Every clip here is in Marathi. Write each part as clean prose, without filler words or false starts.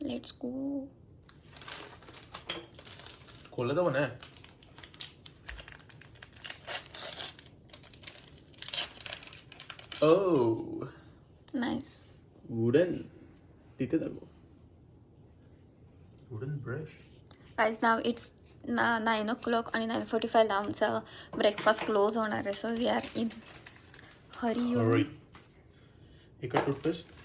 Let's go. खोला तर म्हणा. ओ नाईस. वुडन तिथे दाखव. Wooden brush. Guys now it's 9 o'clock आणि 9:45ला आमचा ब्रेकफास्ट क्लोज होणार आहे. So we are in hurry you. एका टूथपेस्ट.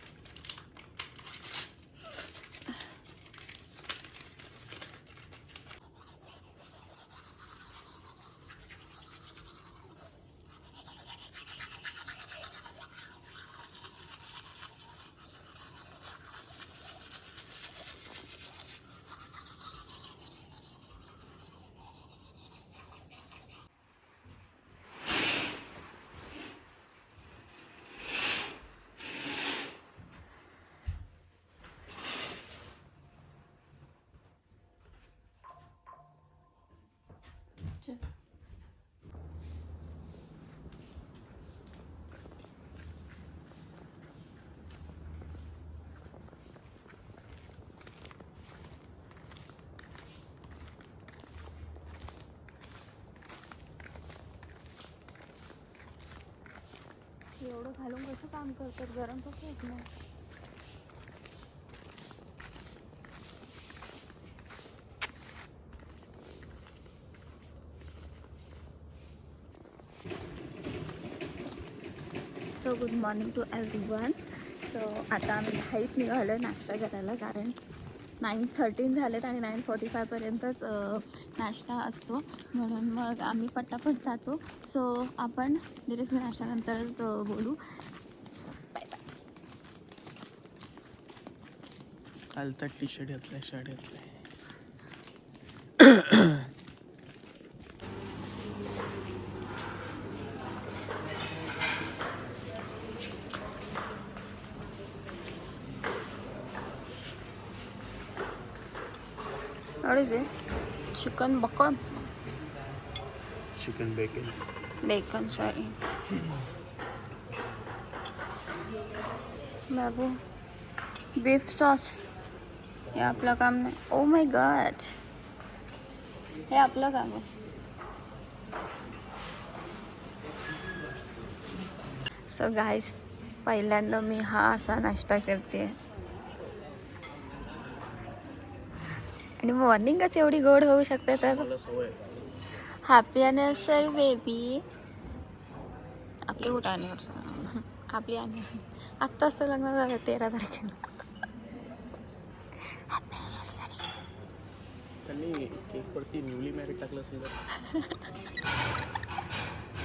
एवढं घालून कसं काम करतात? गरम कसं होत नाही? So good morning to everyone. सो आता आम्ही घाईत निघालो नाश्ता करायला, कारण 9:13 झालेत आणि 9:45पर्यंतच नाश्ता असतो, म्हणून मग आम्ही पटापट जातो. सो आपण डिरेक्ट नाश्त्यानंतरच बोलू. Bye bye. आलता टी शर्ट घातलाय, शर्ट घातलाय. What is this? Chicken bacon? Chicken bacon. Bacon, sorry. बाबू बीफ सॉस हे आपलं काम नाही. ओ माय गॉड, हे आपलं काम आहे. सो गाईस, पहिल्यांदा मी हा असा नाश्ता करते आणि मॉर्निंगच एवढी गोड होऊ शकते. तर मला सवय. Happy anniversary baby. आपली कुठं अॅनिव्हर्सरी? आपली अॅनिव्हर्सरी आत्ताच तर लग्न झालं 13 तारखेला. Happy anniversary. त्यांनी केक वरती न्यूली मॅरिड टाकलं असेल तर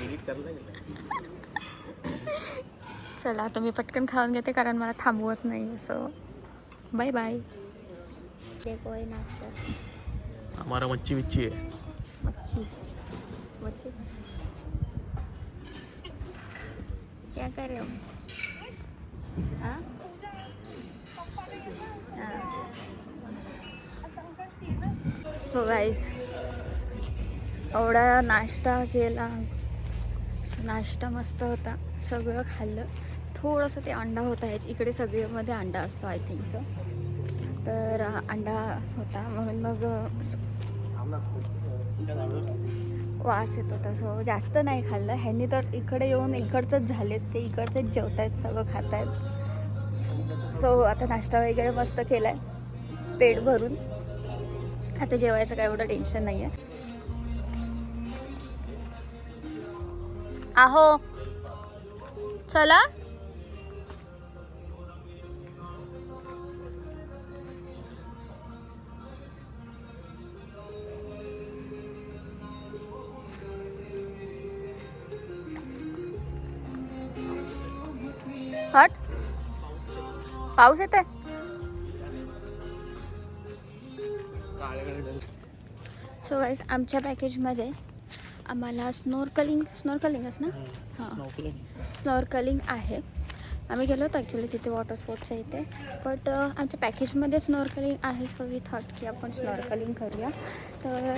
एडिट करायला गेलं. चला आता मी पटकन खाऊन घेते, कारण मला थांबवत नाही. So bye bye. देखो ये नाश्ता. हमारा मच्छी विच्ची है. मच्छी मच्छी क्या कर रहे हो? हाँ? सो गाईस, एवढा नाश्ता केला. नाश्ता मस्त होता, सगळं खाल्लं. थोडंसं ते अंडा होता, ह्याच्या इकडे सगळ्यामध्ये अंडा असतो आय थिंक सो. तर अंडा होता म्हणून मग वास येत होता. सो जास्त नाही खाल्लं. ह्यांनी तर इकडे येऊन इकडचंच झालेत, ते इकडचंच जेवत आहेत, सगळं खात आहेत. सो आता नाश्ता वगैरे मस्त केला आहे पेट भरून. आता जेवायचं काय एवढं टेन्शन नाही आहे. आहो चला. हट. पाऊस येत आहे. सो गाईस, आमच्या पॅकेजमध्ये आम्हाला स्नॉर्कलिंगच ना, हां स्नॉर्कलिंग आहे. आम्ही गेलो होतो ॲक्च्युली तिथे वॉटर स्पोर्ट्सच्या इथे, बट आमच्या पॅकेजमध्ये स्नॉर्कलिंग आहे. सो वी थॉट की आपण स्नॉर्कलिंग करूया. तर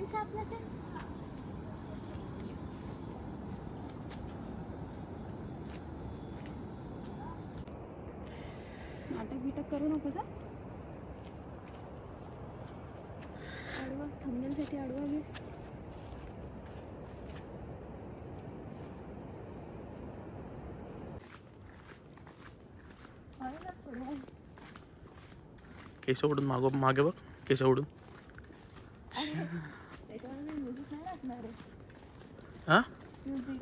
सापला से नाटक बिटक करू नको का आडवा थंबनेलसाठी आडवा घे केस ओढून मागे बघ केस ओढून म्युझिक नाही लागणार आहे हा म्युझिक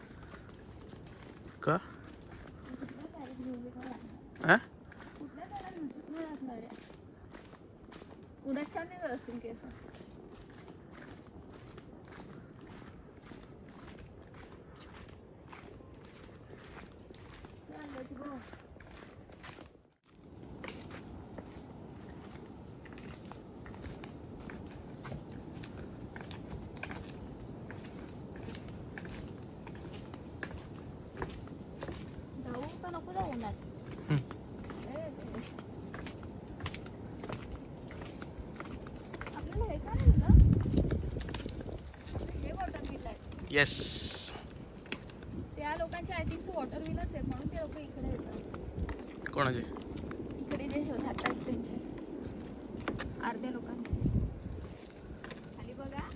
का कुठल्या साईड म्युझिक नाही लागणार हा कुठल्या साईड म्युझिक नाही लागणार आहे उद्या छान नाही असतील केस जाऊ का नको जाऊ उन्हात आपल्याला हे काय झालं हे वॉटर बिल आहे येस त्या लोकांचे आय थिंक सो वॉटर बिलच आहे म्हणून ते लोक इकडे येतात कोणाचे इकडे जे राहतात त्यांचे अर्ध्या लोकांचे खाली बघा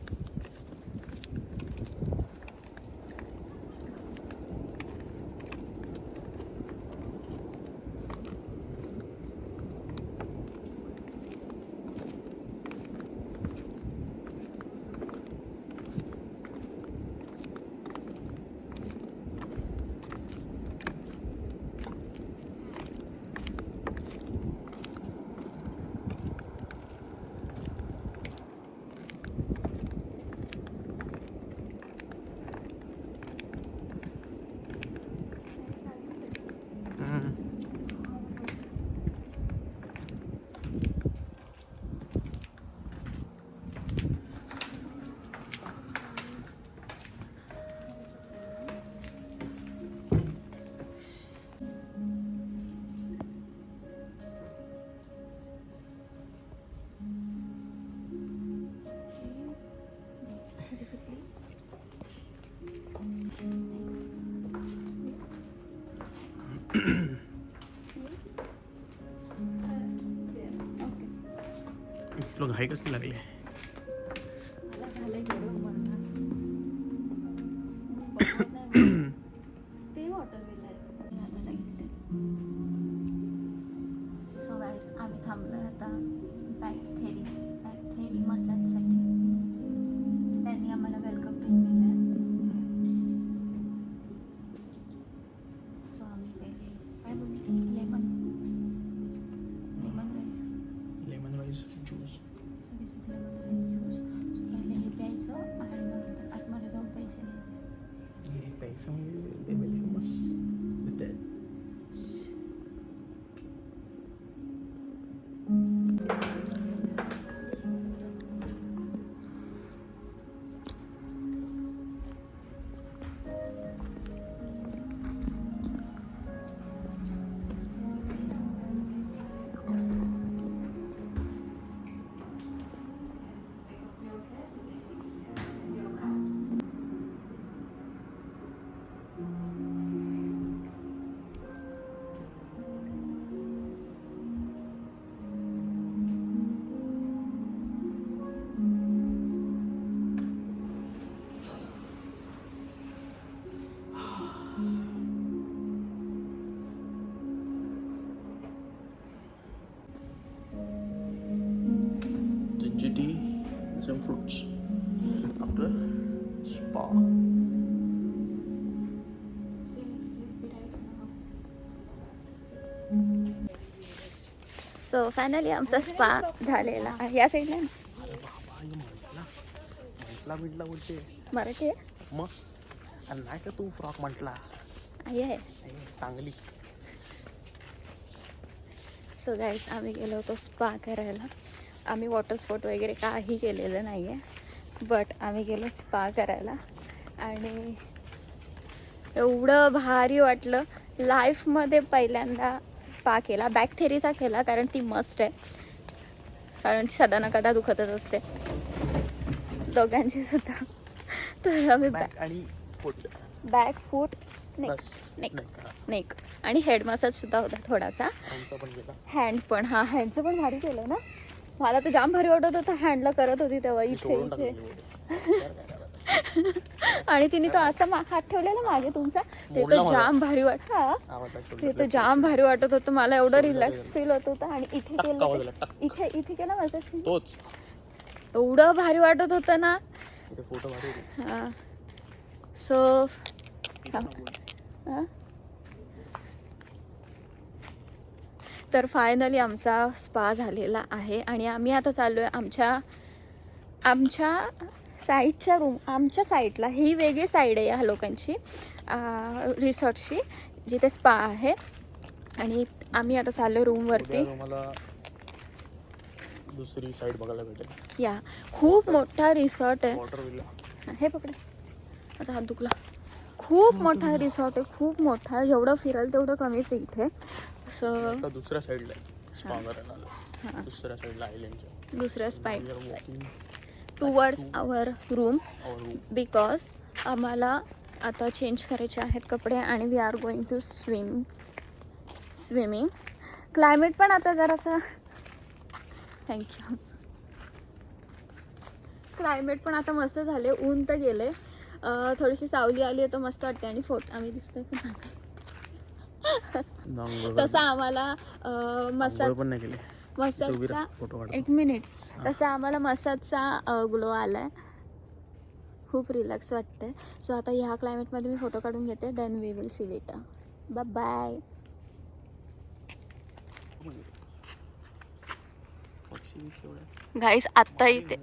तुला घाई कसली लागली मला झालंय गेलं मरणाच ते वॉटर बिल आहे घालायला घेतले सो गाईस आम्ही थांबलोय आता बॅक थेरी मसाजसाठी त्यांनी आम्हाला वेलकम ड्रिंक दिलाय सो आम्ही पहिले काय बोलते lemon rice juice so this is lemon rice juice so पहिले हे प्यायचं आणि मग नंतर आतमध्ये जाऊन पैसे द्यायचे पैसा दे welcome ginger tea and some fruits after spa. So finally आमचा स्पा झालेला या साईडला अरे बाबा हे म्हटला बोलते मराठी आहे मग अरे नाही का तू फ्रॉक म्हटला आहे चांगली सो गाईज आम्ही गेलो होतो स्पा करायला आम्ही वॉटर स्पोर्ट वगैरे काही केलेलं नाही आहे बट आम्ही गेलो स्पा करायला आणि एवढं भारी वाटलं लाईफमध्ये पहिल्यांदा स्पा केला बॅक थेरीचा केला कारण ती मस्ट आहे कारण ती सदा न कदा दुखतच असते दोघांची सुद्धा. तर आम्ही बॅक आणि फूट बॅक फूट नेक बस नेक नाही का नेक आणि हेड मसाज सुद्धा होता थोडासा. आमचा पण गेला. हँड पण, हा हँडचं पण भारी केलं ना. मला तर जाम भारी वाटत होतं हँडला करत होती तेव्हा मी इथे सोडून इथे. टाकलेली बॉडी. यार काय करायचं? आणि तिने तो असा हात ठेवलेला मागे तुमचा, ते मोडला तर माझा. जाम भारी हा आवाज ते shoulder तर ला जाम भारी वाटत होतं. मला एवढं Shoulder ला रिलॅक्स गेलं. फील होत होतं. आणि इथे टक्का केलं वाजला, ते- टक. इथे इथे केलं माझं तोच एवढं भारी वाटत होतं ना. इथे फोटो भारी होते. हा सो तर फायनली आमचा स्पा झालेला आहे आणि आम्ही आता चाललो आहे आमच्या साईडच्या रूम. आमच्या साईडला ही वेगळी साईड आहे या लोकांची, रिसॉर्टची, जिथे स्पा आहे. आणि आम्ही आता चाललो रूमवरती. मला दुसरी साईड बघायला भेटेल. या खूप मोठा रिसॉर्ट आहे. वॉटर विला हे पकडे, माझा हात दुखला. खूप मोठा रिसॉर्ट आहे, खूप मोठा. जेवढं फिराल तेवढं कमीच आहे इथे. सो आता दुसऱ्या साईडला स्पा करायला आलो. दुसऱ्या साईडला आयलंडच्या दुसऱ्या side towards our room, because आम्हाला आता चेंज करायचे आहेत कपडे आणि we are going to swimming. Climate पण आता जरासं थँक्यू. क्लायमेट पण आता मस्त झाले. ऊन तर गेले, थोडीशी सावली आली आहे तर मस्त वाटते. आणि फोटो आम्ही दिसतोय पण तसं आम्हाला मसाजचा एक मिनिट, तसं आम्हाला मसाजचा ग्लो आलाय. खूप रिलॅक्स वाटते. सो आता ह्या क्लायमेटमध्ये मी फोटो काढून घेते. Then we will see later. Bye bye. Guys आत्ता इथे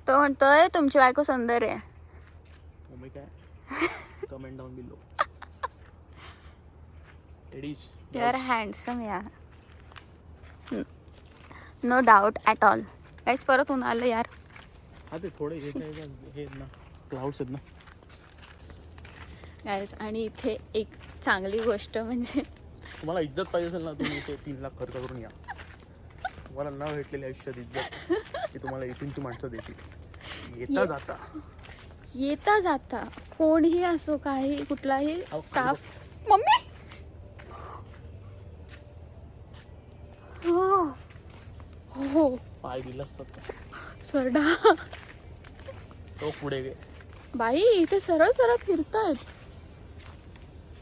तो म्हणतोय तुमची बायको सुंदर आहे. Comment down below. You are handsome यार, नो डाऊट ॲट ऑल. काहीच परत होऊन आलं यार. हा ते थोडे हे ना क्लाउड्स आहेत ना गाईस. आणि इथे एक चांगली गोष्ट म्हणजे तुम्हाला इज्जत पाहिजे असेल ना, तुम्ही इथे 3 लाख खर्च करून या. तुम्हाला न भेटलेल्या आयुष्यात इज्जत ती तुम्हाला इथूनची माणसं देतील. येता जाता कोणीही असो, काही कुठलाही स्टाफ. मम्मी हो पाय दिला असतात सरडा. तो पुढे गे बाई इथे सरळ सरळ फिरतायत.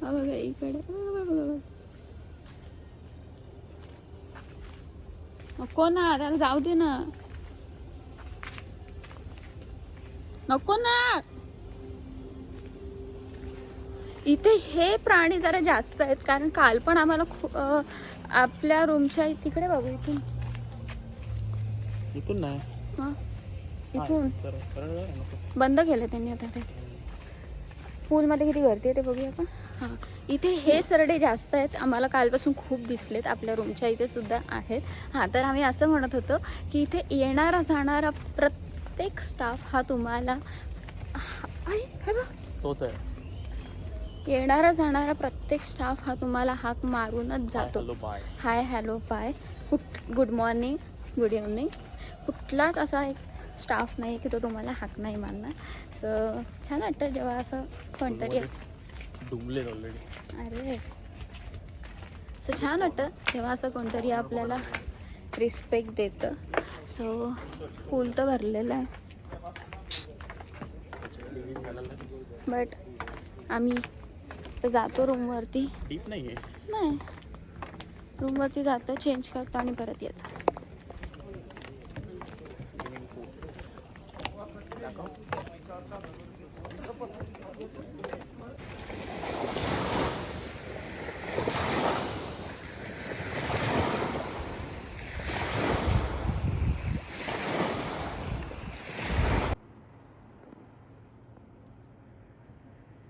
बघा इकडे. नको ना, त्याला जाऊ दे ना. नको ना. इथे हे प्राणी जरा जास्त आहेत, कारण काल पण आम्हाला आपल्या रूमच्या तिकडे बघू इथून नाही. हां इथून सरळ बंद केलं त्यांनी आता. ते पूलमध्ये किती गर्दी आहे ते बघूया का. हां इथे हे सरडे जास्त आहेत. आम्हाला कालपासून खूप दिसलेत. आपल्या रूमच्या इथे सुद्धा आहेत. हां तर आम्ही असं म्हणत होतो की इथे येणारा जाणारा प्रत्येक स्टाफ हा तुम्हाला हे बघ तोच आहे. येणारा जाणारा प्रत्येक स्टाफ हा तुम्हाला हाक मारूनच जातो. Hi hello bye, good morning, good evening. कुठलाच असा एक स्टाफ नाही की तो तुम्हाला हाक नाही मारणार. सो छान वाटतं जेव्हा असं कोणतरी अरे सो छान वाटतं जेव्हा असं कोणतरी आपल्याला रिस्पेक्ट देतं. सो पूल तर भरलेलं आहे, बट आम्ही तर जातो रूमवरती. डीप नाही नाही, रूमवरती जातो, चेंज करतो आणि परत येतो.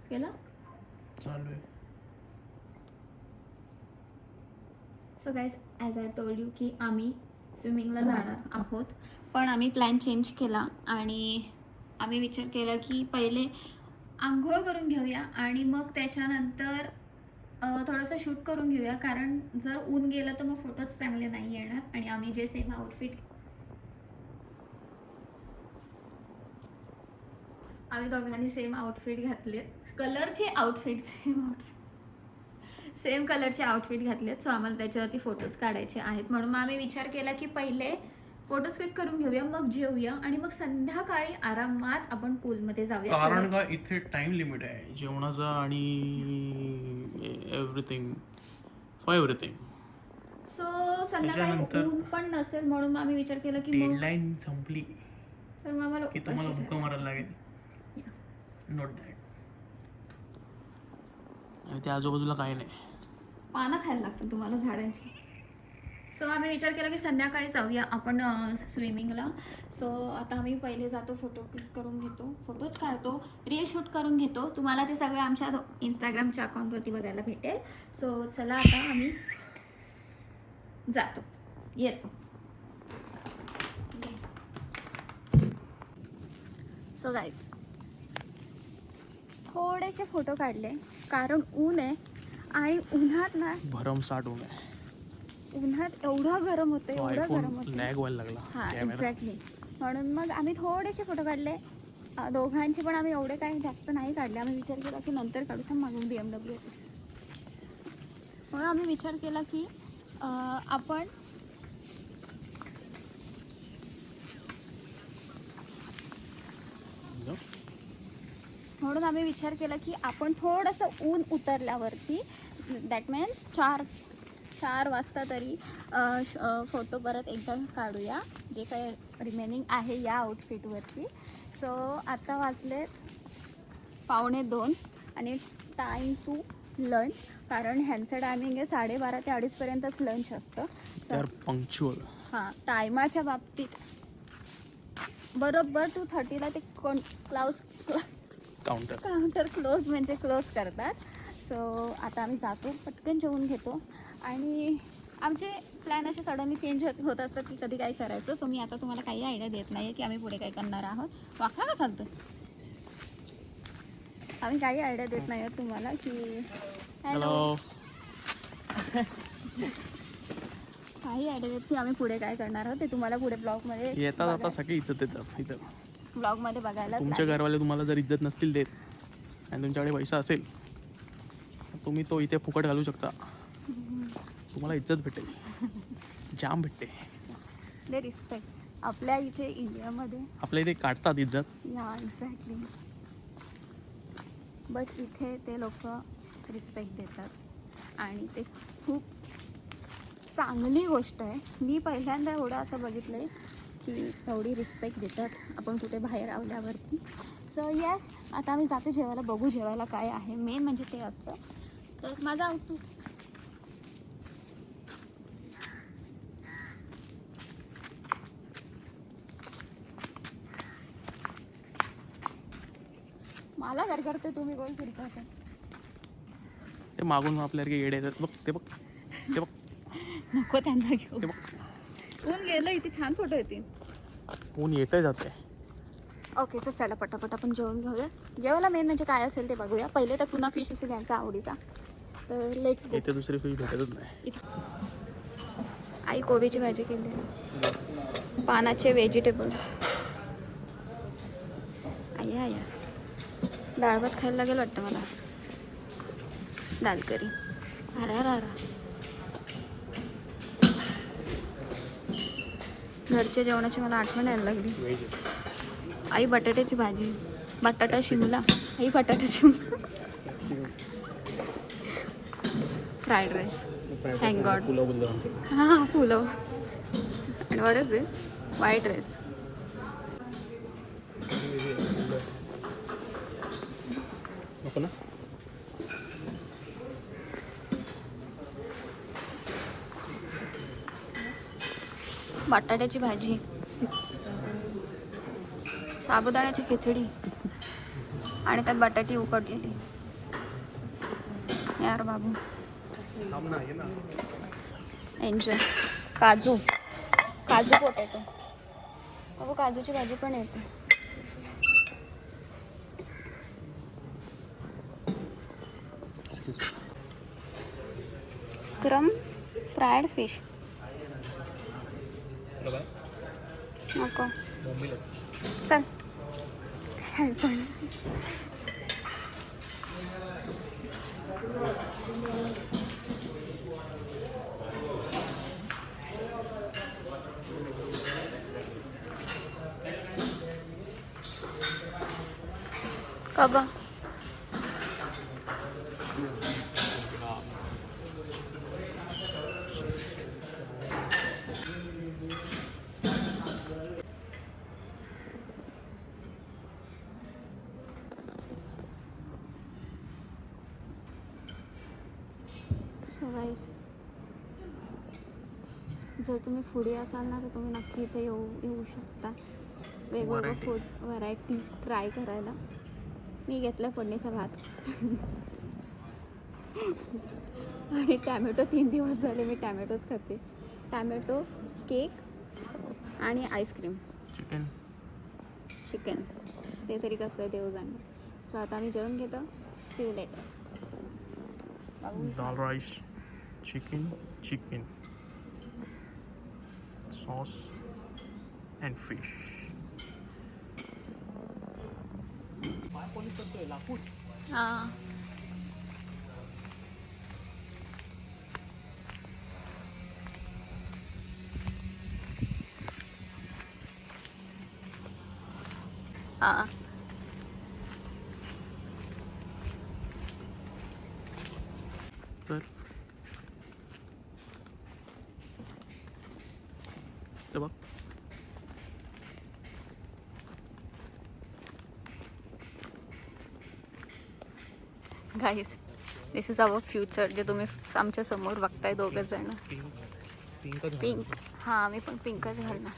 केलं. चालू आहे. So guys as I told you की आम्ही स्विमिंगला जाणार आहोत, पण आम्ही प्लॅन चेंज केला आणि आम्ही विचार केला की पहिले आंघोळ करून घेऊया आणि मग त्याच्यानंतर थोडंसं शूट करून घेऊया, कारण जर ऊन गेलं तर मग फोटोज चांगले नाही येणार. आणि आम्ही जे सेम आउटफिट आम्ही दोघांनी सेम आउटफिट घातले, कलरचे आउटफिट सेम कलरचे आउटफिट घातलेत. सो आम्हाला त्याच्यावरती फोटोज काढायचे आहेत, म्हणून मग आम्ही विचार केला की पहिले फोटोज क्लिक करून घेऊया, मग जेवूया आणि मग संध्याकाळी आरामात आपण पूलमध्ये जाऊया. कारण का इथे टाइम लिमिट आहे जेवणाचा आणि एव्हरीथिंग फॉर एव्हरीथिंग. सो संध्याकाळी ऊन पण नसेल म्हणून मग आम्ही विचार केला की मग डेडलाईन संपली तर मग आम्हाला की तुम्हाला भुका मारायला लागेल. Note that. आणि त्या आजूबाजूला काही नाही, पानं खायला लागतात तुम्हाला झाडांची. सो आम्ही विचार केला की संध्याकाळी जाऊया आपण स्विमिंगला. सो आता आम्ही पहिले जातो, फोटो क्लिक करून घेतो, फोटोज काढतो, रील शूट करून घेतो. तुम्हाला ते सगळं आमच्या इंस्टाग्रामच्या अकाउंटवरती बघायला भेटेल. सो चला आता आम्ही जातो, येतो. सो गाईज थोडेसे फोटो काढले कारण ऊन आहे आणि उन्हात ना भरमसाठ ऊन आहे. उन्हात एवढं गरम होतं, एवढं गरम होतं, लॅग व्हायला लागला. हां एक्झॅक्टली. म्हणून मग आम्ही थोडेसे फोटो काढले दोघांचे, पण आम्ही एवढे काही जास्त नाही काढले. आम्ही विचार केला की नंतर काढू. थांब मागून BMW येते. म्हणून आम्ही विचार केला की आपण थोडंसं ऊन उतरल्यावरती, दॅट मीन्स 4 वाजता तरी फोटो परत एकदा काढूया जे काही रिमेनिंग आहे या आउटफिटवरती. सो आता वाजले 1:45 आणि इट्स टाईम टू लंच, कारण ह्यांचं टायमिंग आहे 12:30 ते 2:30पर्यंतच लंच असतं. तर पंक्च्युअल. हां, टायमाच्या बाबतीत बरोबर 2:30ला ते काउंटर क्लोज म्हणजे क्लोज करतात. सो आता आम्ही जातो, पटकन जेवून घेतो. आणि आमचे प्लॅन असे सडनली चेंज होत असतात की कधी काय करायचं. सो मी आता तुम्हाला काही आयडिया देत नाही आहे की आम्ही पुढे काय करणार आहोत. वाकला का चालतं, आम्ही काही आयडिया देत नाही आहोत तुम्हाला की हॅलो काही आयडिया देत की आम्ही पुढे काय करणार आहोत. ते तुम्हाला पुढे ब्लॉगमध्ये येतात. आता सगळे इज्जत देतात इथं ब्लॉगमध्ये बघायला. तुमच्या घरवाले तुम्हाला जर इज्जत नसतील देत आणि तुमच्याकडे पैसा असेल तर तुम्ही तो इथे फुकट घालू शकता. तुम्हाला इज्जत भेटेल, जाम भेटते. They respect. आपल्या इथे इंडियामध्ये आपल्या इथे काढतात इज्जत. या एक्झॅक्टली. बट इथे ते लोक रिस्पेक्ट देतात आणि ते खूप चांगली गोष्ट आहे. मी पहिल्यांदा एवढं असं बघितलं आहे की एवढी रिस्पेक्ट देतात आपण कुठे बाहेर आल्यावरती. सो येस, आता आम्ही जातो जेवायला. बघू जेवायला काय आहे, मेन म्हणजे ते असतं. तर माझा आउटफिट मला घर करते, तुम्ही गोल फिरता. ते मागून आपल्याला येडे येतात बघ, ते बघ, ते बघ. नको त्यांना घेऊ. ते बघ, ऊन गेलं, इथे छान फोटो येतील. ऊन येते जाते. ओके, तर चला पटापट आपण जेवण घेऊया. जेवायला मेन म्हणजे काय असेल ते बघूया. पहिले तर पुन्हा फिश असेल यांचा आवडीचा, तर लेट्स गो. इथे दुसरी फिश भेटतच नाही. आई कोबीची भाजी केली, पानाचे व्हेजिटेबल्स. आया डाळ भात खायला लागेल वाटतं मला. दाल करी. अरा घरच्या जेवणाची मला आठवण यायला लागली. आई बटाट्याची भाजी, बटाटा शिमला. आई बटाटा Shimla. Fried rice. Thank God. हां, pulao. And what is this? White rice. नको ना. बटाट्याची भाजी, साबुदाण्याची खिचडी आणि त्यात बटाटी उकडलेली. यार बाबू, एन्जॉय. काजू पोटॅटो. बाबू काजूची भाजी पण येते. क्रम फ्रायड फिश. नको चल. काय पण कबा सो गाईस, जर तुम्ही फूडी असाल ना तर तुम्ही नक्की इथे येऊ शकता वेगवेगळं फूड व्हरायटी ट्राय करायला. मी घेतलं फोडणीचा भात आणि टॅमॅटो 3 दिवस झाले मी टॅमॅटोच खाते. टॅमॅटो केक आणि आईस्क्रीम चिकन ते तरी कसं आहे देऊ जाणार. सो आता मी जेवण घेतो. See you later. Dal rice, chicken sauce and fish. हां हां चल ते बघ. Guys, this is our future जे तुम्ही आमच्या समोर बघताय दोघं जण. पिंक. हां मी पण पिंकच घालणार.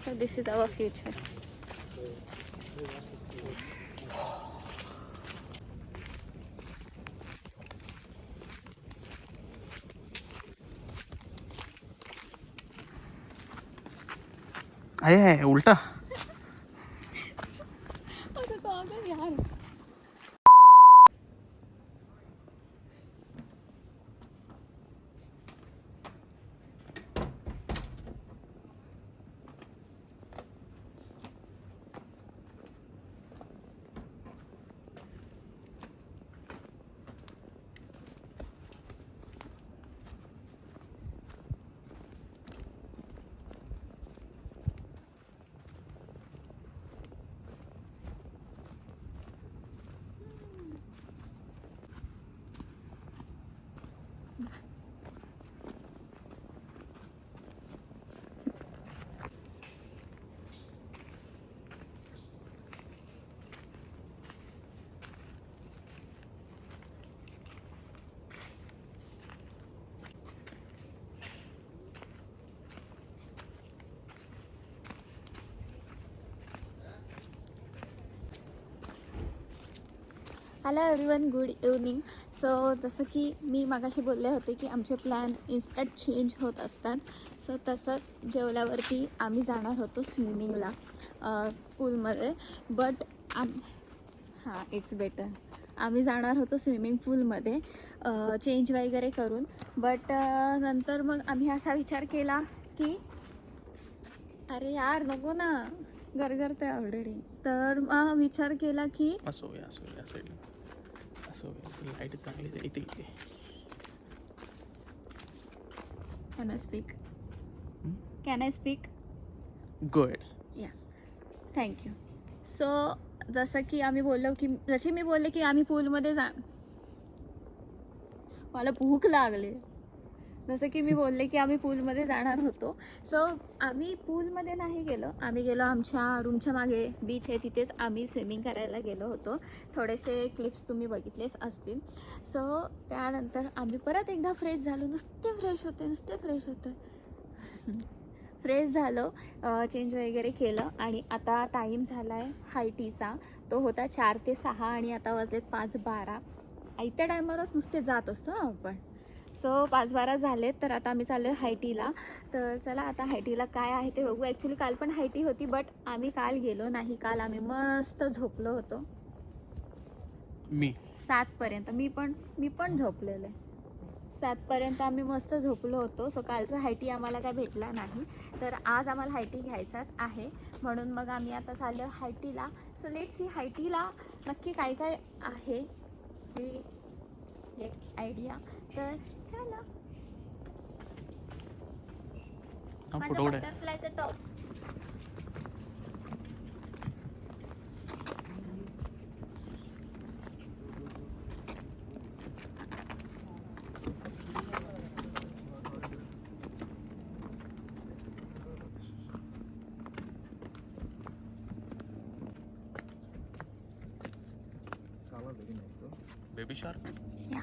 So this is our future. आहे उलटा. अच्छा तो अगर यार hello everyone, good evening. So जसं की मी मागाशी बोलले होते की आमचे प्लॅन इन्स्टंट चेंज होत असतात. सो तसंच जेवल्यावरती आम्ही जाणार होतो स्विमिंगला पूलमध्ये. बट हां इट्स बेटर. आम्ही जाणार होतो स्विमिंग पूलमध्ये चेंज वगैरे करून. बट नंतर मग आम्ही असा विचार केला की अरे यार नको ना, गरगरते ऑलरेडी. तर विचार केला की असो लाईट चांगली इथे. Can I speak? गुड. या थँक्यू. सो जसं की आम्ही बोललो की जशी मी बोलले की आम्ही पूलमध्ये मला भूक लागली. जसं की मी बोलले की आम्ही पूलमध्ये जाणार होतो. सो आम्ही पूलमध्ये नाही गेलो. आम्ही गेलो आमच्या रूमच्या मागे बीच आहे तिथेच आम्ही स्विमिंग करायला गेलो होतो. थोडेसे क्लिप्स तुम्ही बघितलेच असतील. सो त्यानंतर आम्ही परत एकदा फ्रेश झालो. नुसते फ्रेश होते. फ्रेश झालो, चेंज वगैरे केलं आणि आता टाईम झाला आहे हाय टीचा. तो होता 4 ते 6 आणि आता वाजलेत 5:12. आयत्या टायमावरच नुसते जात असतो ना आपण. सो 5:12 झालेत. तर आता आम्ही चाललो आहे हाय टीला. तर चला आता हाय टीला काय आहे ते बघू. ॲक्च्युली काल पण हाय टी होती बट आम्ही काल गेलो नाही. काल आम्ही मस्त झोपलो होतो मी 7 पर्यंत. मी पण झोपलेलो आहे. 7पर्यंत आम्ही मस्त झोपलो होतो. सो कालचा हायटी आम्हाला काय भेटला नाही, तर आज आम्हाला हायटी घ्यायचाच आहे. म्हणून मग आम्ही आता चाललो हायटीला. सो लेट्स सी हायटीला नक्की काय काय आहे ती एक आयडिया. तर चला. माझा बटरफ्लायचा टॉप. Baby shark. या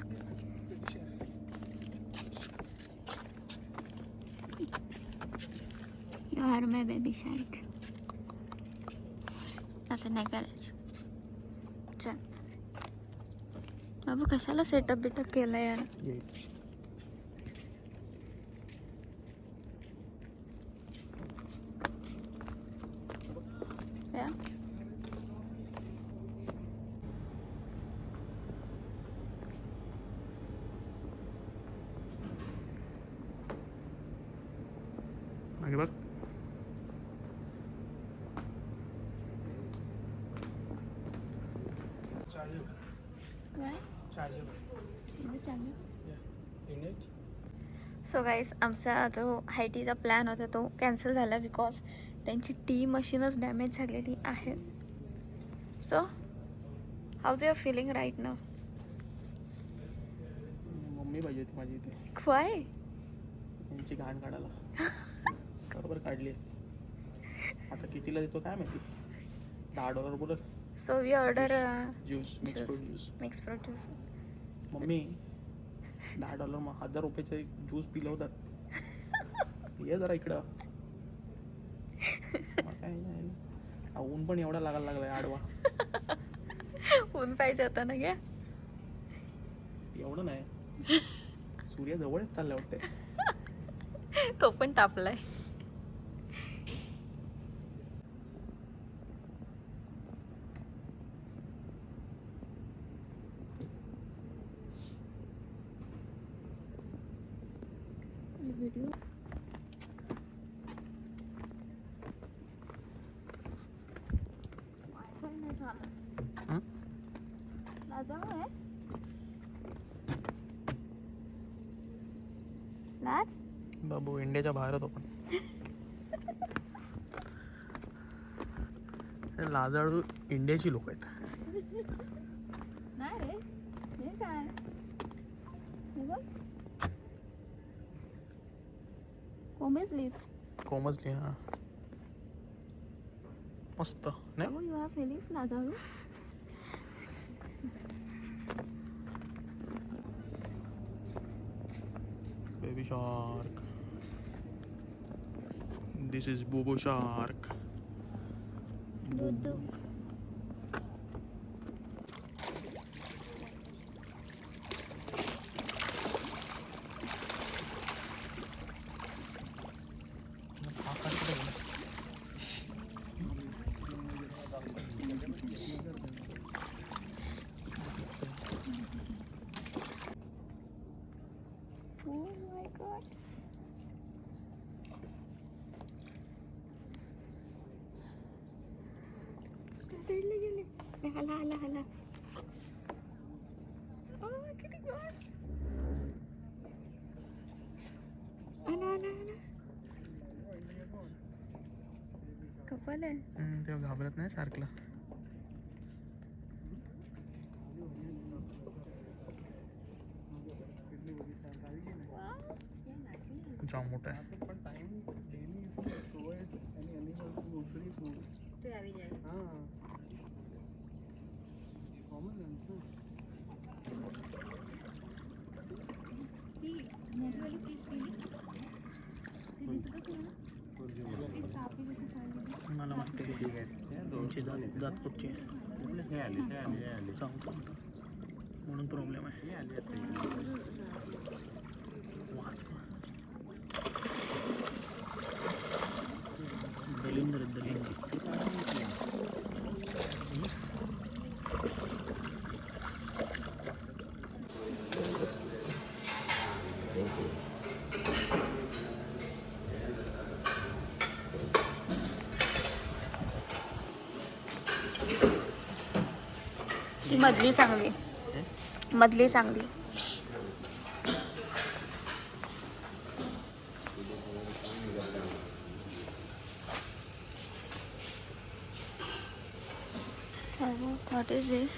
you are my baby shark. असं नाही करायचं. चल बाबू, कशाला सेटअप बिटअप केलं यार. या मागे बघ. सो गाईस, आमचा जो हायटीचा प्लॅन होता तो कॅन्सल झाला बिकॉज त्यांची टी मशीनच डॅमेज झालेली आहे. So how's your feeling right now? Mummy पाहिजे होती माझी इथे. काय यांची घाण काढायला. बरोबर काढली असती. आता कितीला देतो काय माहिती. $10 बोलत. So we order juice, mix fruit juice. Mummy $10 मग ₹1000 ज्यूस पिलं होतात. ये जरा इकडं. काय ऊन पण एवढा लागायला लागलाय आडवा. ऊन पाहिजे होता ना घ्या. एवढं नाही. सूर्य जवळच चाललाय वाटतंय. तो पण तापलाय. व्हिडिओ लाज बाबू इंडियाच्या बाहेर होतो पण. लाजाळू इंडियाची लोक आहेत. नाही रे, हे काय हे बघ. कोमेजली हा मस्त नाही. यू हॅव फिलिंग्स लाजाळू. Baby shark. दिस इज बोबो शार्क. बुद्धू. Oh my god. त्या साईडला गेले. हाला हाला हाला. किती गोड. आला आला आला. कपल आहे. ते घाबरत नाही शार्कला. जाम मोठा आहे. मला माहिती तुमची जात कुठची सांगतो म्हणून प्रॉब्लेम आहे. दलिंदर ती मधली चांगली, मधली चांगली. What is this?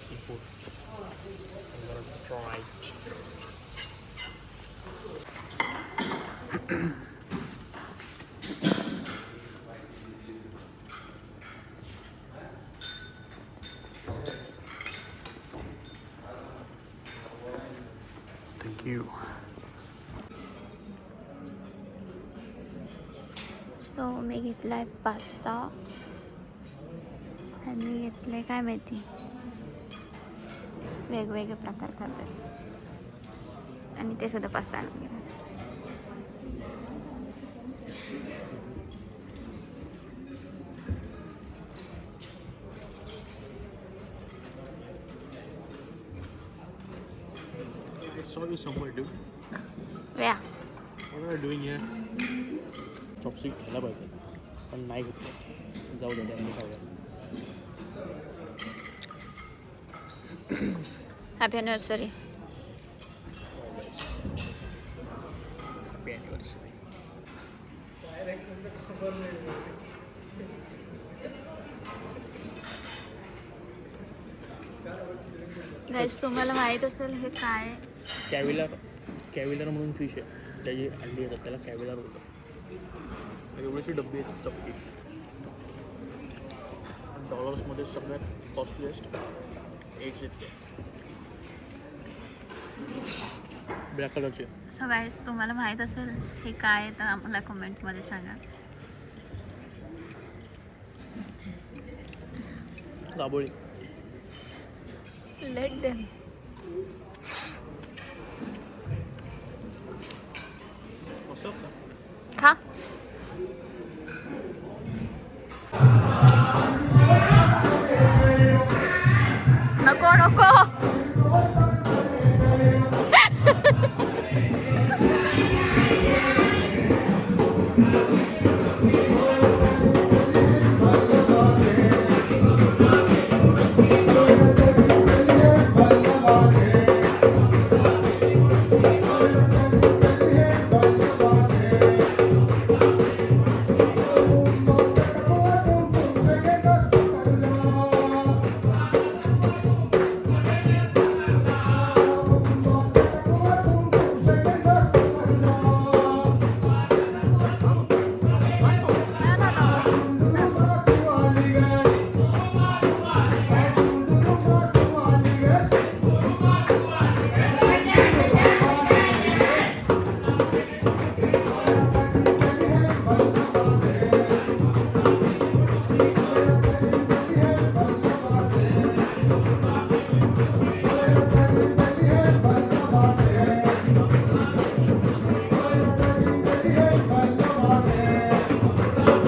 Seafood. I'm gonna try it. Thank you. So मी घेतलाय पास्ता आणि घेतले काय माहिती वेगवेगळे प्रकार खातात आणि ते सुद्धा पास्ता आणून गेला. I saw you somewhere, dude. व्या What are you doing here? Chopstick घ्यायला पाहिजे पण नाही घेतलं. जाऊ दे त्यांनी खाऊया. Happy anniversary. Happy anniversary. Guys तुम्हाला माहीत असेल हे काय? कॅव्हिलर म्हणून फिश आहे त्याची अंडी येतात त्याला कॅव्हिलर बोलतात. एवढीशी डब्बी आहेत चपटी. डॉलर्समध्ये सगळ्यात कॉस्टलीस्ट एग्स आहेत ते ब्लॅक कलरचे. सो गाईस तुम्हाला माहीत असेल हे काय आहे तर आम्हाला कमेंटमध्ये सांगा. दाबोळी. Let them. असं खा. नको नको.